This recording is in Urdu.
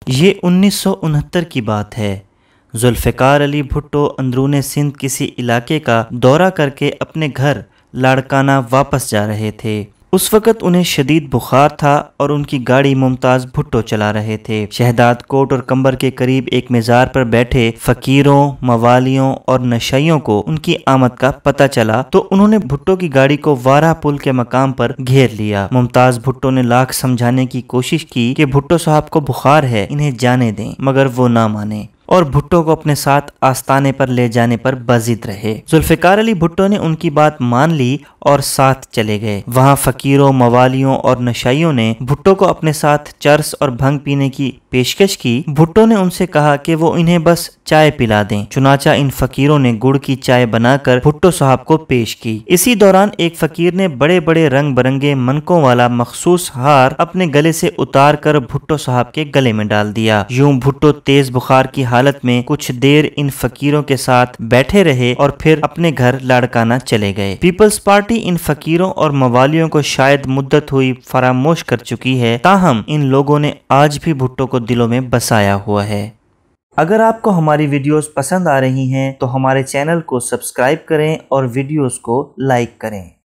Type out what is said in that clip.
یہ 1969 کی بات ہے۔ ذوالفقار علی بھٹو اندرون سندھ کسی علاقے کا دورہ کر کے اپنے گھر لاڑکانہ واپس جا رہے تھے۔ اس وقت انہیں شدید بخار تھا اور ان کی گاڑی ممتاز بھٹو چلا رہے تھے۔ شہداد کوٹ اور کمبر کے قریب ایک مزار پر بیٹھے فقیروں، موالیوں اور نشائیوں کو ان کی آمد کا پتہ چلا تو انہوں نے بھٹو کی گاڑی کو وارہ پل کے مقام پر گھیر لیا۔ ممتاز بھٹو نے لاکھ سمجھانے کی کوشش کی کہ بھٹو صاحب کو بخار ہے، انہیں جانے دیں، مگر وہ نہ مانے اور بھٹو کو اپنے ساتھ آستانے پر لے جانے پر باضد رہے۔ ذوالفقار علی بھٹو نے ان کی بات مان لی اور ساتھ چلے گئے۔ وہاں فقیروں، موالیوں اور نشائیوں نے بھٹو کو اپنے ساتھ چرس اور بھنگ پینے کی پیشکش کی۔ بھٹو نے ان سے کہا کہ وہ انہیں بس چائے پلا دیں۔ چنانچہ ان فقیروں نے گڑ کی چائے بنا کر بھٹو صاحب کو پیش کی۔ اسی دوران ایک فقیر نے بڑے بڑے رنگ برنگے منکوں والا مخصوص ہار اپنے گلے سے اتار کر بھٹو صاحب کے گلے میں ڈال دیا۔ یوں بھٹو تیز بخار کی حالت میں کچھ دیر ان فقیروں کے ساتھ بیٹھے رہے اور پھر اپنے گھر لاڑکانہ چلے گئے۔ پیپلز پارٹی ان فقیروں اور موالیوں کو شاید مدت ہوئی فراموش کر چکی ہے، تاہم ان لوگوں نے آج بھی بھٹو کو دلوں میں بسایا ہوا ہے۔ اگر آپ کو ہماری ویڈیوز پسند آ رہی ہیں تو ہمارے چینل کو سبسکرائب کریں اور ویڈیوز کو لائک کریں۔